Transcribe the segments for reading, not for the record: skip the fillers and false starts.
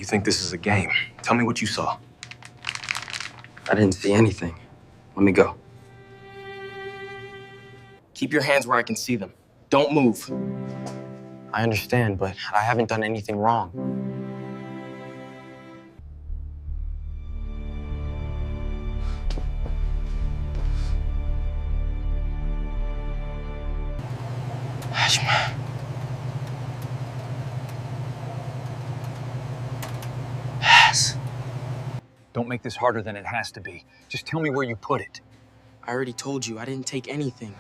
You think this is a game? Tell me what you saw. I didn't see anything. Let me go. Keep your hands where I can see them. Don't move. I understand, but I haven't done anything wrong. Don't make this harder than it has to be. Just tell me where you put it. I already told you I didn't take anything.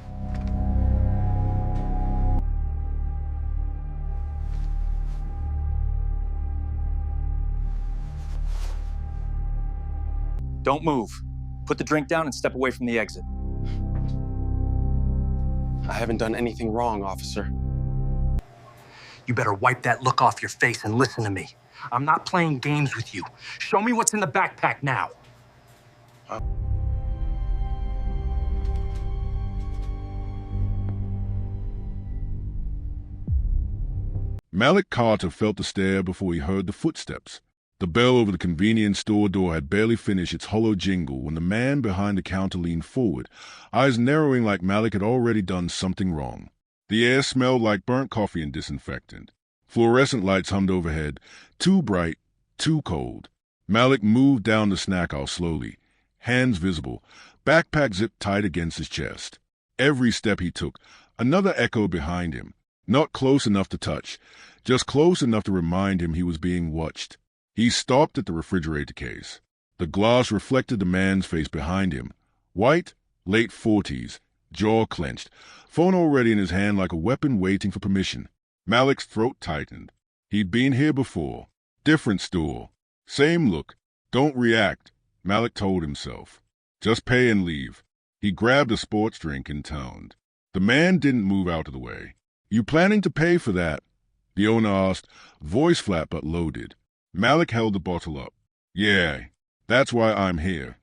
Don't move. Put the drink down and step away from the exit. I haven't done anything wrong, officer. You better wipe that look off your face and listen to me. I'm not playing games with you. Show me what's in the backpack now. Malik Carter felt the stare before he heard the footsteps. The bell over the convenience store door had barely finished its hollow jingle when the man behind the counter leaned forward, eyes narrowing like Malik had already done something wrong. The air smelled like burnt coffee and disinfectant. Fluorescent lights hummed overhead, too bright, too cold. Malik moved down the snack aisle slowly, hands visible, backpack zipped tight against his chest. Every step he took, another echo behind him. Not close enough to touch, just close enough to remind him he was being watched. He stopped at the refrigerator case. The glass reflected the man's face behind him. White, late 40s, jaw clenched, phone already in his hand like a weapon waiting for permission. Malik's throat tightened. He'd been here before. Different store. Same look. Don't react, Malik told himself. Just pay and leave. He grabbed a sports drink and toned. The man didn't move out of the way. You planning to pay for that? The owner asked, voice flat but loaded. Malik held the bottle up. Yeah, that's why I'm here.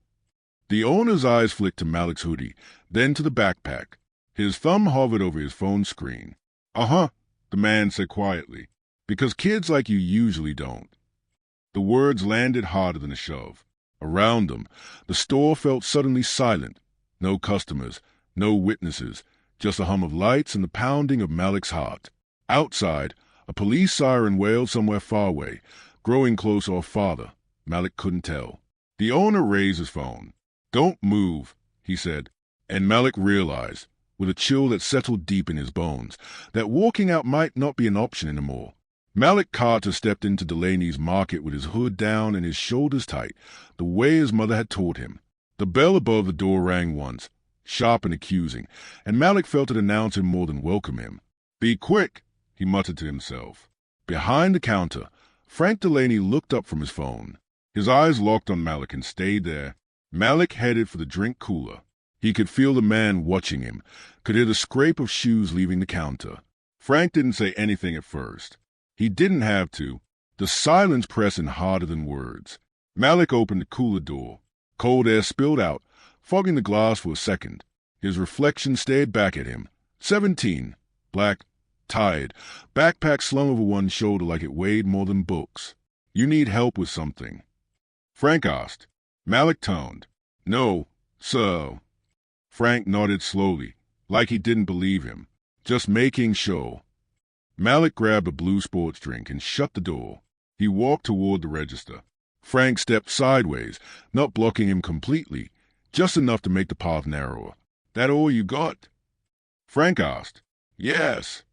The owner's eyes flicked to Malik's hoodie, then to the backpack. His thumb hovered over his phone screen. Uh-huh, the man said quietly, because kids like you usually don't. The words landed harder than a shove. Around them, the store felt suddenly silent. No customers, no witnesses, just a hum of lights and the pounding of Malik's heart. Outside, a police siren wailed somewhere far away, growing closer or farther. Malik couldn't tell. The owner raised his phone. Don't move, he said, and Malik realized, with a chill that settled deep in his bones, that walking out might not be an option anymore. Malik Carter stepped into Delaney's market with his hood down and his shoulders tight, the way his mother had taught him. The bell above the door rang once, sharp and accusing, and Malik felt it announce him more than welcome him. Be quick, he muttered to himself. Behind the counter, Frank Delaney looked up from his phone. His eyes locked on Malik and stayed there. Malik headed for the drink cooler. He could feel the man watching him, could hear the scrape of shoes leaving the counter. Frank didn't say anything at first. He didn't have to. The silence pressing harder than words. Malik opened the cooler door. Cold air spilled out, fogging the glass for a second. His reflection stared back at him. 17, black, tired, backpack slung over one shoulder like it weighed more than books. You need help with something? Frank asked. Malik toned. No, sir. Frank nodded slowly, like he didn't believe him. Just making sure. Malik grabbed a blue sports drink and shut the door. He walked toward the register. Frank stepped sideways, not blocking him completely, just enough to make the path narrower. That all you got? Frank asked. Yes.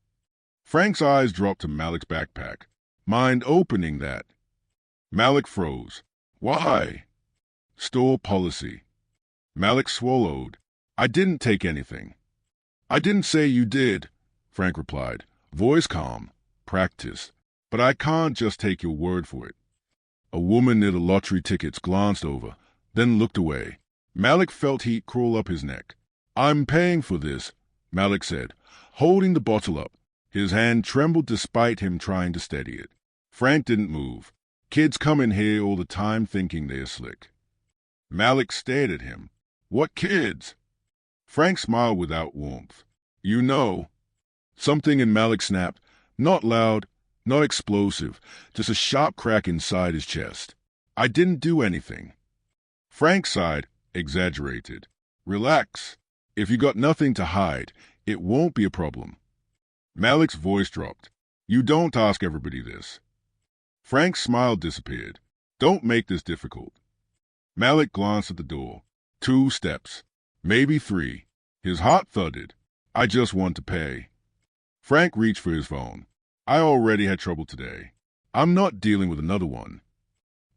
Frank's eyes dropped to Malik's backpack. Mind opening that? Malik froze. Why? Store policy. Malik swallowed. I didn't take anything. I didn't say you did, Frank replied, voice calm. Practice. But I can't just take your word for it. A woman near the lottery tickets glanced over, then looked away. Malik felt heat crawl up his neck. I'm paying for this, Malik said, holding the bottle up. His hand trembled despite him trying to steady it. Frank didn't move. Kids come in here all the time thinking they're slick. Malik stared at him. What kids? Frank smiled without warmth. You know. Something in Malik snapped, not loud, Not explosive, just a sharp crack inside his chest. I didn't do anything. Frank sighed, exaggerated. Relax. If you got nothing to hide, it won't be a problem. Malik's voice dropped. You don't ask everybody this. Frank's smile disappeared. Don't make this difficult. Malik glanced at the door. 2 steps. Maybe 3. His heart thudded. I just want to pay. Frank reached for his phone. I already had trouble today. I'm not dealing with another one.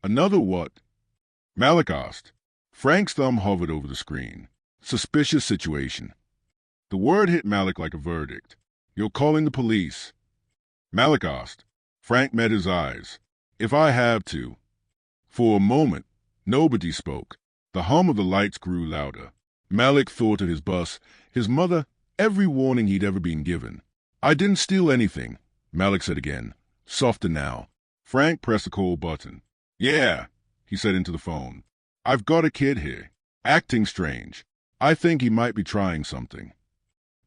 Another what? Malik asked. Frank's thumb hovered over the screen. Suspicious situation. The word hit Malik like a verdict. You're calling the police. Malik asked. Frank met his eyes. If I have to. For a moment, nobody spoke. The hum of the lights grew louder. Malik thought of his bus, his mother, every warning he'd ever been given. I didn't steal anything, Malik said again, softer now. Frank pressed the call button. Yeah, he said into the phone. I've got a kid here, acting strange. I think he might be trying something.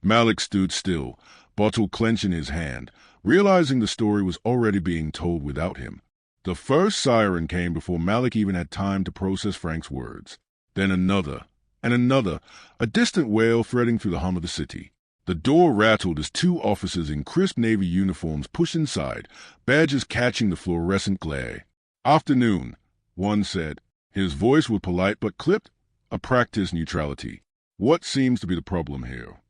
Malik stood still, bottle clenched in his hand, realizing the story was already being told without him. The first siren came before Malik even had time to process Frank's words. Then another, and another, a distant wail threading through the hum of the city. The door rattled as 2 officers in crisp Navy uniforms pushed inside, badges catching the fluorescent glare. Afternoon, one said. His voice was polite but clipped, a practiced neutrality. What seems to be the problem here?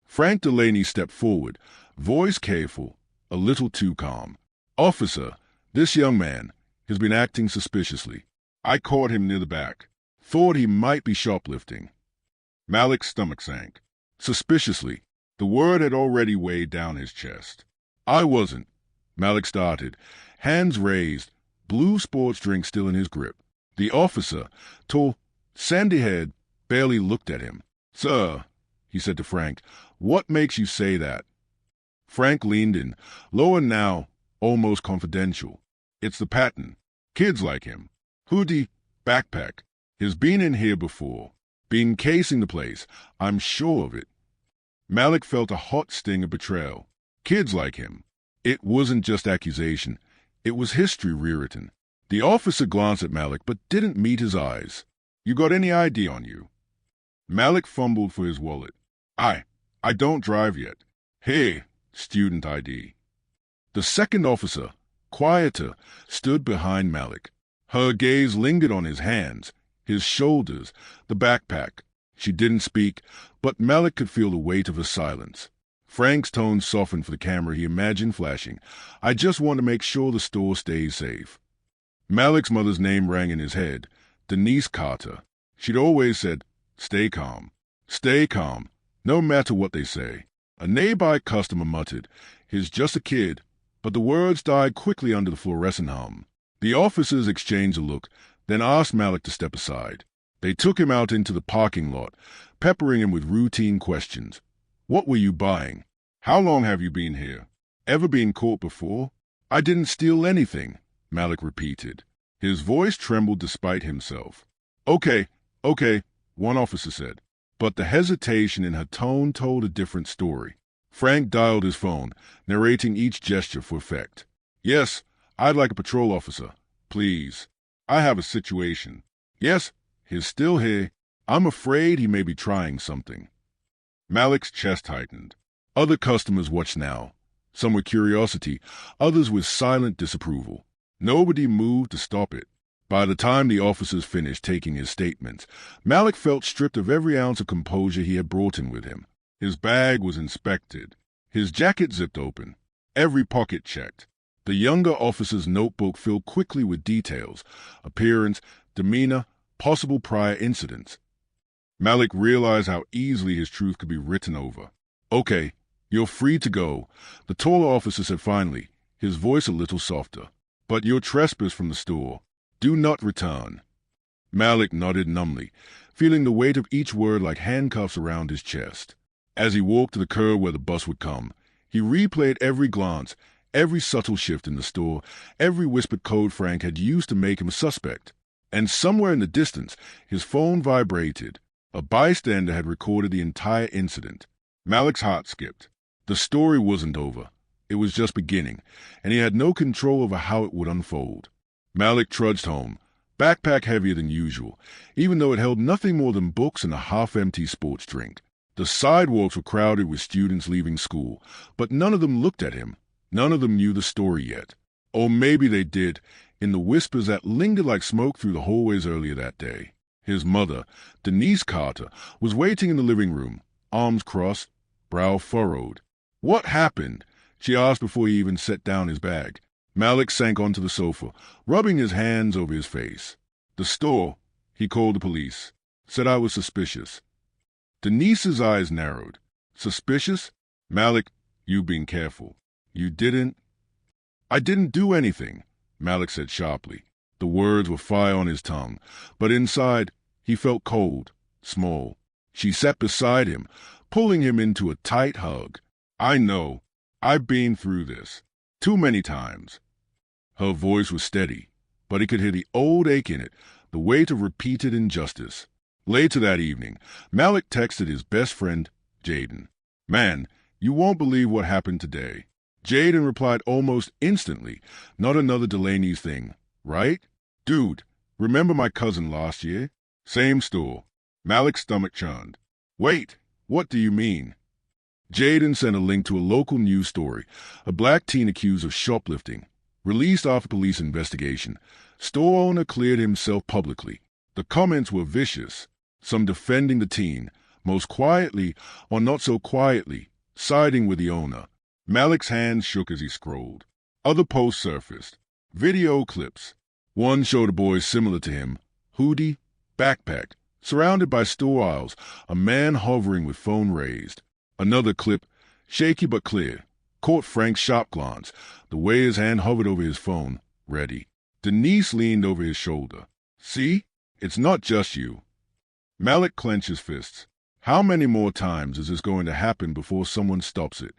Frank Delaney stepped forward, voice careful, a little too calm. Officer, this young man has been acting suspiciously. I caught him near the back. Thought he might be shoplifting. Malik's stomach sank. Suspiciously. The word had already weighed down his chest. I wasn't. Malik started, hands raised, blue sports drink still in his grip. The officer, tall, sandy-haired, barely looked at him. Sir, he said to Frank, what makes you say that? Frank leaned in, lower now, almost confidential. It's the pattern. Kids like him. Hoodie, backpack. He's been in here before. Been casing the place. I'm sure of it. Malik felt a hot sting of betrayal. Kids like him. It wasn't just accusation. It was history rewritten. The officer glanced at Malik but didn't meet his eyes. You got any ID on you? Malik fumbled for his wallet. I don't drive yet. Hey, student ID. The second officer, quieter, stood behind Malik. Her gaze lingered on his hands, his shoulders, the backpack. She didn't speak, but Malik could feel the weight of her silence. Frank's tone softened for the camera he imagined flashing. I just want to make sure the store stays safe. Malik's mother's name rang in his head, Denise Carter. She'd always said, stay calm, no matter what they say. A nearby customer muttered, he's just a kid, but the words died quickly under the fluorescent hum. The officers exchanged a look, then asked Malik to step aside. They took him out into the parking lot, peppering him with routine questions. What were you buying? How long have you been here? Ever been caught before? I didn't steal anything, Malik repeated. His voice trembled despite himself. Okay, one officer said. But the hesitation in her tone told a different story. Frank dialed his phone, narrating each gesture for effect. Yes, I'd like a patrol officer. Please. I have a situation. Yes, he's still here. I'm afraid he may be trying something. Malik's chest tightened. Other customers watched now. Some with curiosity, others with silent disapproval. Nobody moved to stop it. By the time the officers finished taking his statements, Malik felt stripped of every ounce of composure he had brought in with him. His bag was inspected. His jacket zipped open. Every pocket checked. The younger officer's notebook filled quickly with details, appearance, demeanor, possible prior incidents. Malik realized how easily his truth could be written over. Okay, you're free to go, the taller officer said finally, his voice a little softer. But you're trespass from the store. Do not return. Malik nodded numbly, feeling the weight of each word like handcuffs around his chest. As he walked to the curb where the bus would come, he replayed every glance, every subtle shift in the store, every whispered code Frank had used to make him a suspect. And somewhere in the distance, his phone vibrated. A bystander had recorded the entire incident. Malik's heart skipped. The story wasn't over. It was just beginning, and he had no control over how it would unfold. Malik trudged home, backpack heavier than usual, even though it held nothing more than books and a half-empty sports drink. The sidewalks were crowded with students leaving school, but none of them looked at him. None of them knew the story yet. Or maybe they did, in the whispers that lingered like smoke through the hallways earlier that day. His mother, Denise Carter, was waiting in the living room, arms crossed, brow furrowed. "What happened?" she asked before he even set down his bag. Malik sank onto the sofa, rubbing his hands over his face. "The store," he called the police, "said I was suspicious." Denise's eyes narrowed. "Suspicious? Malik, you've been careful. You didn't—" "I didn't do anything," Malik said sharply. The words were fire on his tongue, but inside he felt cold, small. She sat beside him, pulling him into a tight hug. "I know. I've been through this. Too many times." Her voice was steady, but he could hear the old ache in it, the weight of repeated injustice. Later that evening, Malik texted his best friend, Jaden. "Man, you won't believe what happened today." Jaden replied almost instantly, "Not another Delaney's thing, right? Dude, remember my cousin last year? Same store." Malik's stomach churned. "Wait, what do you mean?" Jaden sent a link to a local news story, a black teen accused of shoplifting. Released after police investigation, store owner cleared himself publicly. The comments were vicious, some defending the teen, most quietly or not so quietly, siding with the owner. Malik's hands shook as he scrolled. Other posts surfaced. Video clips. One showed a boy similar to him, hoodie, backpack, surrounded by store aisles, a man hovering with phone raised. Another clip, shaky but clear, caught Frank's sharp glance, the way his hand hovered over his phone, ready. Denise leaned over his shoulder. "See? It's not just you." Malik clenched his fists. How many more times is this going to happen before someone stops it?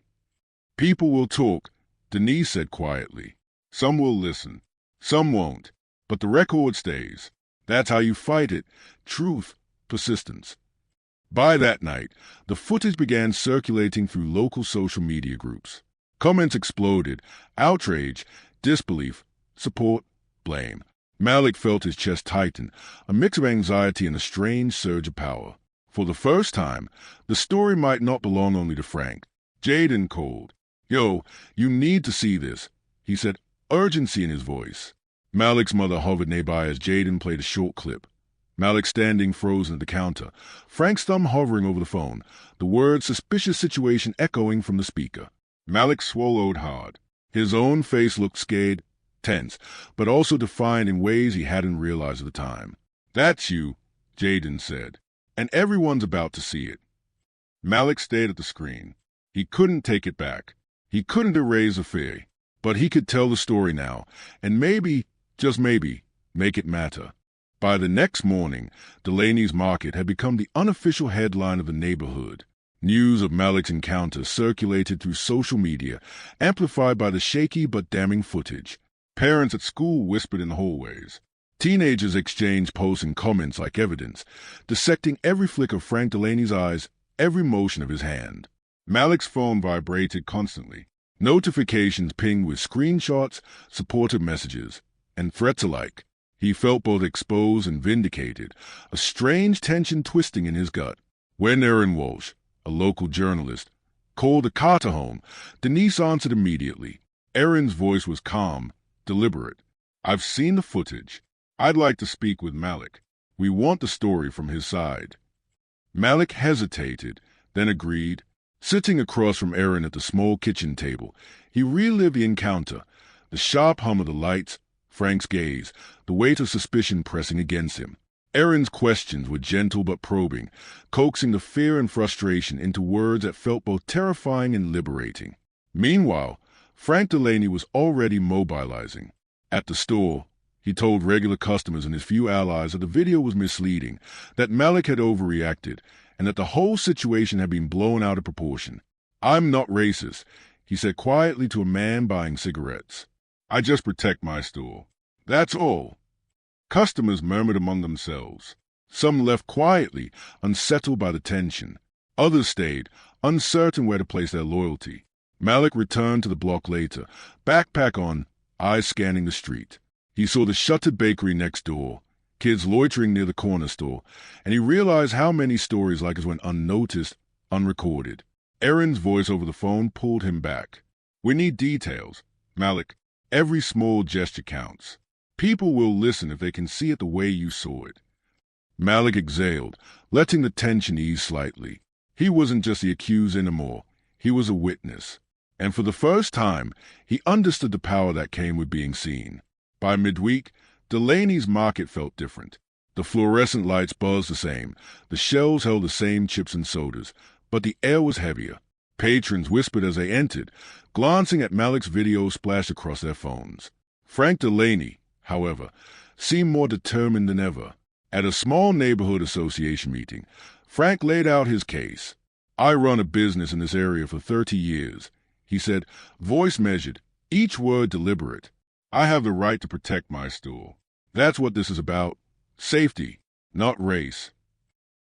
"People will talk," Denise said quietly. "Some will listen. Some won't. But the record stays. That's how you fight it. Truth, persistence." By that night, the footage began circulating through local social media groups. Comments exploded. Outrage, disbelief, support, blame. Malik felt his chest tighten, a mix of anxiety and a strange surge of power. For the first time, the story might not belong only to Frank. Jaden called. "Yo, you need to see this," he said, urgency in his voice. Malik's mother hovered nearby as Jaden played a short clip. Malik standing frozen at the counter, Frank's thumb hovering over the phone, the word "suspicious situation" echoing from the speaker. Malik swallowed hard. His own face looked scared, tense, but also defiant in ways he hadn't realized at the time. "That's you," Jaden said, "and everyone's about to see it." Malik stared at the screen. He couldn't take it back. He couldn't erase the fear, but he could tell the story now, and maybe, just maybe, make it matter. By the next morning, Delaney's Market had become the unofficial headline of the neighborhood. News of Malik's encounter circulated through social media, amplified by the shaky but damning footage. Parents at school whispered in the hallways. Teenagers exchanged posts and comments like evidence, dissecting every flick of Frank Delaney's eyes, every motion of his hand. Malik's phone vibrated constantly. Notifications pinged with screenshots, supportive messages, and threats alike. He felt both exposed and vindicated, a strange tension twisting in his gut. When Erin Walsh, a local journalist, called the Carter home, Denise answered immediately. Erin's voice was calm, deliberate. "I've seen the footage. I'd like to speak with Malik. We want the story from his side." Malik hesitated, then agreed. Sitting across from Erin at the small kitchen table, he relived the encounter, the sharp hum of the lights, Frank's gaze, the weight of suspicion pressing against him. Erin's questions were gentle but probing, coaxing the fear and frustration into words that felt both terrifying and liberating. Meanwhile, Frank Delaney was already mobilizing. At the store, he told regular customers and his few allies that the video was misleading, that Malik had overreacted, and that the whole situation had been blown out of proportion. "I'm not racist," he said quietly to a man buying cigarettes. "I just protect my store. That's all." Customers murmured among themselves. Some left quietly, unsettled by the tension. Others stayed, uncertain where to place their loyalty. Malik returned to the block later, backpack on, eyes scanning the street. He saw the shuttered bakery next door, kids loitering near the corner store, and he realized how many stories like his went unnoticed, unrecorded. Erin's voice over the phone pulled him back. We need details. Malik, every small gesture counts. People will listen if they can see it the way you saw it. Malik exhaled, letting the tension ease slightly. He wasn't just the accused anymore. He was a witness. And for the first time, he understood the power that came with being seen. By midweek, Delaney's market felt different. The fluorescent lights buzzed the same. The shelves held the same chips and sodas, but the air was heavier. Patrons whispered as they entered, glancing at Malik's video splashed across their phones. Frank Delaney, however, seemed more determined than ever. At a small neighborhood association meeting, Frank laid out his case. I run a business in this area for 30 years, he said, voice measured, each word deliberate. I have the right to protect my store. That's what this is about. Safety, not race.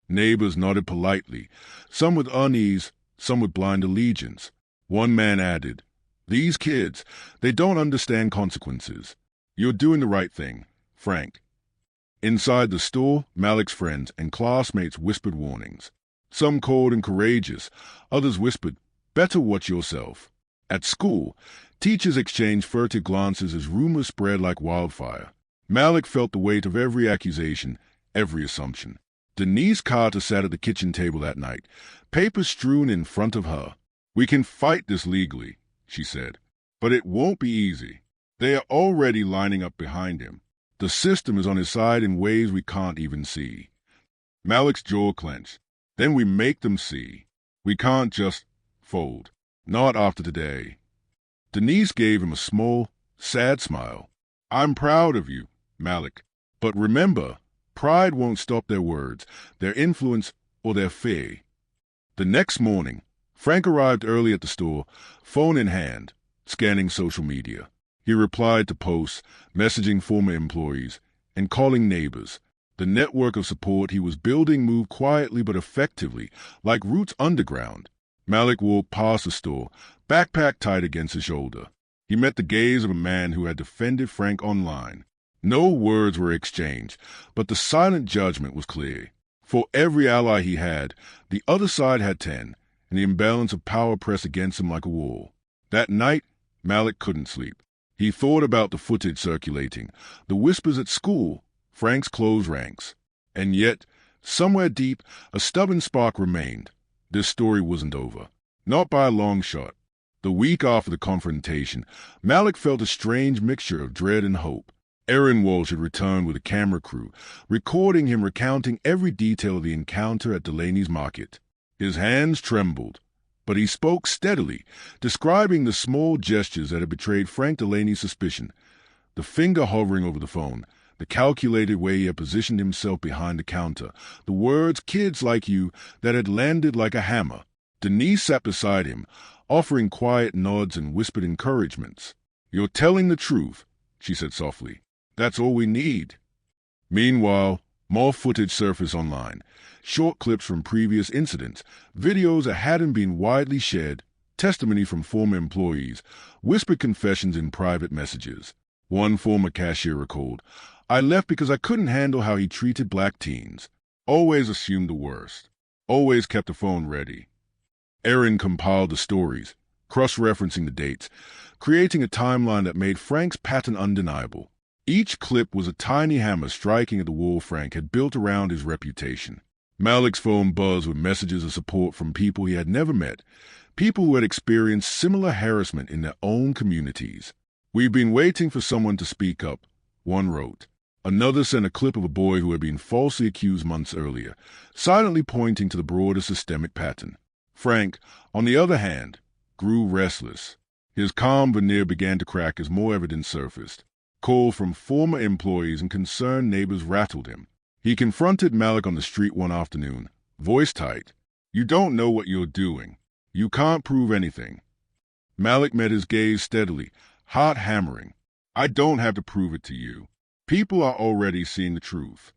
Neighbors nodded politely, some with unease, some with blind allegiance. One man added, These kids, they don't understand consequences. You're doing the right thing, Frank. Inside the store, Malik's friends and classmates whispered warnings. Some cold and courageous, others whispered, better watch yourself. At school, teachers exchanged furtive glances as rumors spread like wildfire. Malik felt the weight of every accusation, every assumption. Denise Carter sat at the kitchen table that night, papers strewn in front of her. We can fight this legally, she said, but it won't be easy. They are already lining up behind him. The system is on his side in ways we can't even see. Malik's jaw clenched. Then we make them see. We can't just fold. Not after today. Denise gave him a small, sad smile. I'm proud of you, Malik. But remember, pride won't stop their words, their influence, or their fear. The next morning, Frank arrived early at the store, phone in hand, scanning social media. He replied to posts, messaging former employees, and calling neighbors. The network of support he was building moved quietly but effectively, like roots underground. Malik walked past the store, backpack tied against his shoulder. He met the gaze of a man who had defended Frank online. No words were exchanged, but the silent judgment was clear. For every ally he had, the other side had 10, and the imbalance of power pressed against him like a wall. That night, Malik couldn't sleep. He thought about the footage circulating, the whispers at school, Frank's closed ranks. And yet, somewhere deep, a stubborn spark remained. This story wasn't over. Not by a long shot. The week after the confrontation, Malik felt a strange mixture of dread and hope. Erin Walsh had returned with a camera crew, recording him recounting every detail of the encounter at Delaney's market. His hands trembled, but he spoke steadily, describing the small gestures that had betrayed Frank Delaney's suspicion. The finger hovering over the phone, the calculated way he had positioned himself behind the counter, the words, kids like you, that had landed like a hammer. Denise sat beside him, offering quiet nods and whispered encouragements. You're telling the truth, she said softly. That's all we need. Meanwhile, more footage surfaced online. Short clips from previous incidents, videos that hadn't been widely shared, testimony from former employees, whispered confessions in private messages. One former cashier recalled, I left because I couldn't handle how he treated black teens. Always assumed the worst. Always kept the phone ready. Erin compiled the stories, cross-referencing the dates, creating a timeline that made Frank's pattern undeniable. Each clip was a tiny hammer striking at the wall Frank had built around his reputation. Malik's phone buzzed with messages of support from people he had never met, people who had experienced similar harassment in their own communities. We've been waiting for someone to speak up, one wrote. Another sent a clip of a boy who had been falsely accused months earlier, silently pointing to the broader systemic pattern. Frank, on the other hand, grew restless. His calm veneer began to crack as more evidence surfaced. Calls from former employees and concerned neighbors rattled him. He confronted Malik on the street one afternoon, voice tight. You don't know what you're doing. You can't prove anything. Malik met his gaze steadily, heart hammering. I don't have to prove it to you. People are already seeing the truth.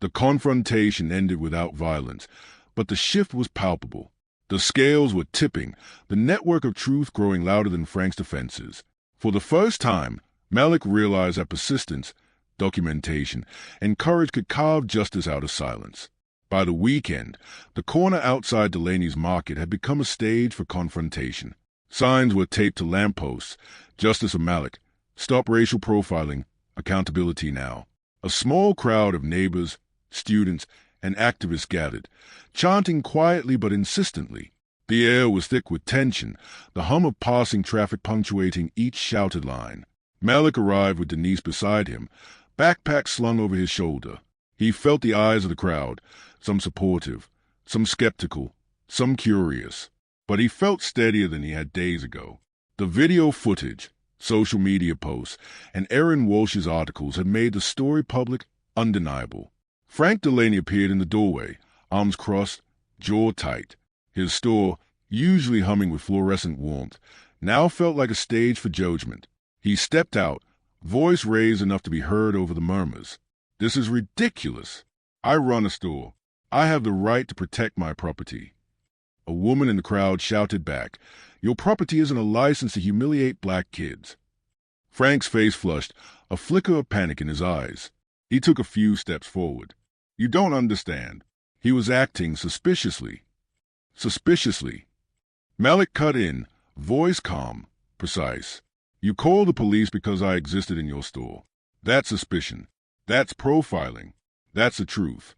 The confrontation ended without violence, but the shift was palpable. The scales were tipping, the network of truth growing louder than Frank's defenses. For the first time, Malik realized that persistence, documentation, and courage could carve justice out of silence. By the weekend, the corner outside Delaney's market had become a stage for confrontation. Signs were taped to lampposts: Justice of Malik, stop racial profiling, accountability now. A small crowd of neighbors, students, and activists gathered, chanting quietly but insistently. The air was thick with tension, the hum of passing traffic punctuating each shouted line. Malik arrived with Denise beside him, backpack slung over his shoulder. He felt the eyes of the crowd, some supportive, some skeptical, some curious. But he felt steadier than he had days ago. The video footage, social media posts, and Erin Walsh's articles had made the story public, undeniable. Frank Delaney appeared in the doorway, arms crossed, jaw tight. His store, usually humming with fluorescent warmth, now felt like a stage for judgment. He stepped out, voice raised enough to be heard over the murmurs. "This is ridiculous. I run a store. I have the right to protect my property." A woman in the crowd shouted back, "Your property isn't a license to humiliate black kids." Frank's face flushed, a flicker of panic in his eyes. He took a few steps forward. "You don't understand." He was acting suspiciously. Malik cut in, voice calm, precise. "You called the police because I existed in your store. That's suspicion. That's profiling. That's the truth."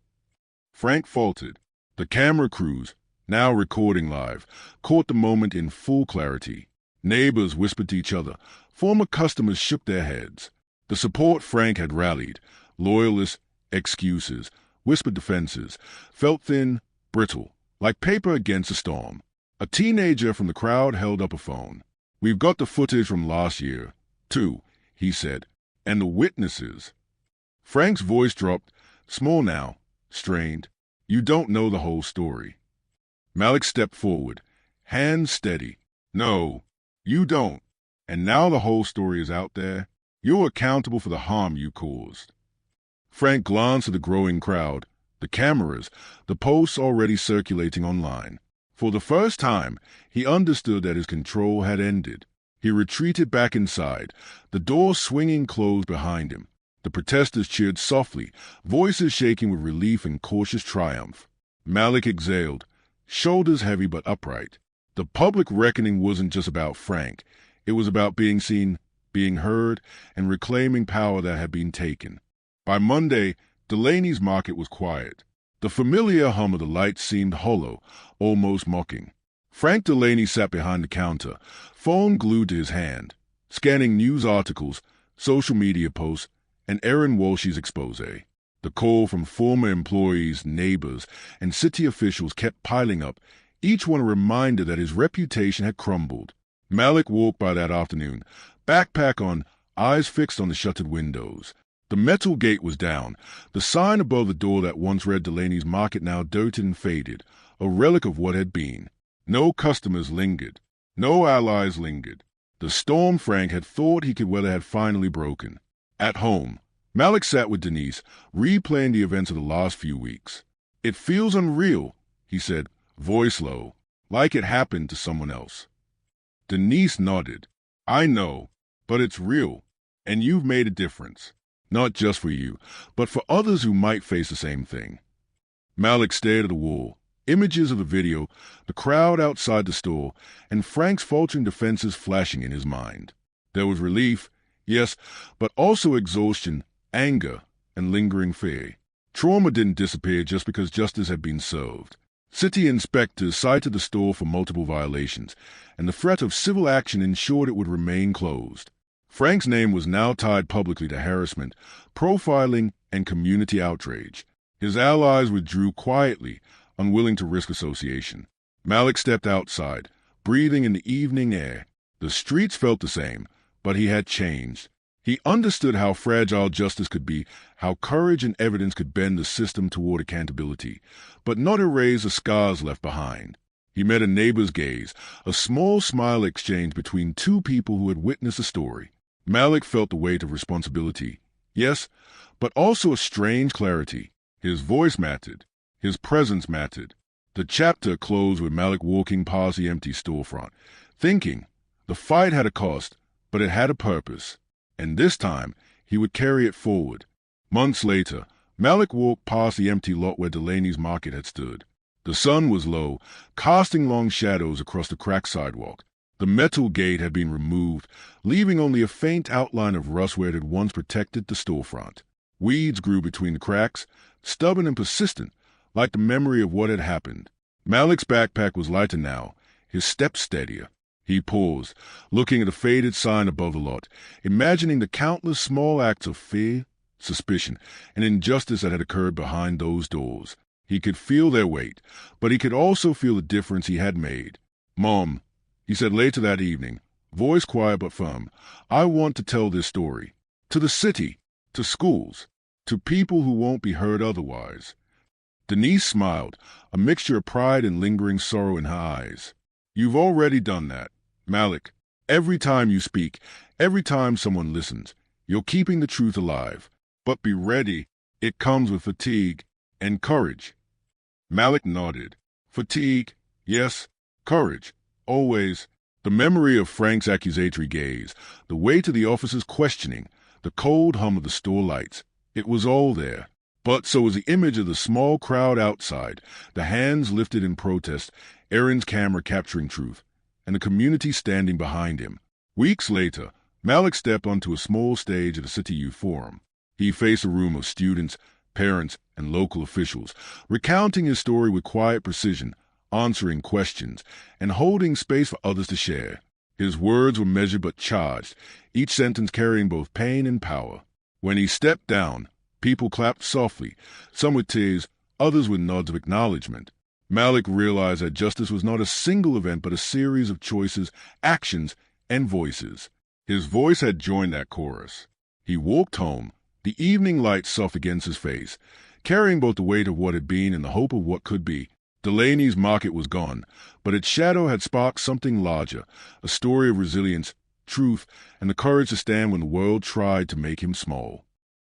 Frank faltered. The camera crews, now recording live, caught the moment in full clarity. Neighbors whispered to each other. Former customers shook their heads. The support Frank had rallied, loyalists, excuses, whispered defenses, felt thin, brittle, like paper against a storm. A teenager from the crowd held up a phone. "We've got the footage from last year, too," he said, "and the witnesses." Frank's voice dropped, small now, strained. "You don't know the whole story." Malik stepped forward, hands steady. "No, you don't. And now the whole story is out there. You're accountable for the harm you caused." Frank glanced at the growing crowd, the cameras, the posts already circulating online. For the first time, he understood that his control had ended. He retreated back inside, the door swinging closed behind him. The protesters cheered softly, voices shaking with relief and cautious triumph. Malik exhaled, shoulders heavy but upright. The public reckoning wasn't just about Frank. It was about being seen, being heard, and reclaiming power that had been taken. By Monday, Delaney's market was quiet. The familiar hum of the lights seemed hollow, almost mocking. Frank Delaney sat behind the counter, phone glued to his hand, scanning news articles, social media posts, and Erin Walsh's exposé. The call from former employees, neighbors, and city officials kept piling up, each one a reminder that his reputation had crumbled. Malik walked by that afternoon, backpack on, eyes fixed on the shuttered windows. The metal gate was down, the sign above the door that once read Delaney's market now dirted and faded, a relic of what had been. No customers lingered. No allies lingered. The storm Frank had thought he could weather had finally broken. At home, Malik sat with Denise, replaying the events of the last few weeks. "It feels unreal," he said, voice low, "like it happened to someone else." Denise nodded. "I know, but it's real, and you've made a difference. Not just for you, but for others who might face the same thing." Malik stared at the wall, images of the video, the crowd outside the store, and Frank's faltering defenses flashing in his mind. There was relief, yes, but also exhaustion, anger, and lingering fear. Trauma didn't disappear just because justice had been served. City inspectors cited the store for multiple violations, and the threat of civil action ensured it would remain closed. Frank's name was now tied publicly to harassment, profiling, and community outrage. His allies withdrew quietly, unwilling to risk association. Malik stepped outside, breathing in the evening air. The streets felt the same, but he had changed. He understood how fragile justice could be, how courage and evidence could bend the system toward accountability, but not erase the scars left behind. He met a neighbor's gaze, a small smile exchange between two people who had witnessed a story. Malik felt the weight of responsibility, yes, but also a strange clarity. His voice mattered. His presence mattered. The chapter closed with Malik walking past the empty storefront, thinking the fight had a cost, but it had a purpose, and this time he would carry it forward. Months later, Malik walked past the empty lot where Delaney's market had stood. The sun was low, casting long shadows across the cracked sidewalk. The metal gate had been removed, leaving only a faint outline of rust where it had once protected the storefront. Weeds grew between the cracks, stubborn and persistent, like the memory of what had happened. Malik's backpack was lighter now, his steps steadier. He paused, looking at the faded sign above the lot, imagining the countless small acts of fear, suspicion, and injustice that had occurred behind those doors. He could feel their weight, but he could also feel the difference he had made. "Mom," he said later that evening, voice quiet but firm, "I want to tell this story. To the city, to schools, to people who won't be heard otherwise." Denise smiled, a mixture of pride and lingering sorrow in her eyes. "You've already done that, Malik. Every time you speak, every time someone listens, you're keeping the truth alive. But be ready. It comes with fatigue and courage." Malik nodded. Fatigue, yes. Courage, always. The memory of Frank's accusatory gaze, the weight of the officer's questioning, the cold hum of the store lights. It was all there. But so was the image of the small crowd outside, the hands lifted in protest, Aaron's camera capturing truth, and the community standing behind him. Weeks later, Malik stepped onto a small stage at a City Youth Forum. He faced a room of students, parents, and local officials, recounting his story with quiet precision, answering questions, and holding space for others to share. His words were measured but charged, each sentence carrying both pain and power. When he stepped down, people clapped softly, some with tears, others with nods of acknowledgement. Malik realized that justice was not a single event but a series of choices, actions, and voices. His voice had joined that chorus. He walked home, the evening light soft against his face, carrying both the weight of what had been and the hope of what could be. Delaney's market was gone, but its shadow had sparked something larger, a story of resilience, truth, and the courage to stand when the world tried to make him small.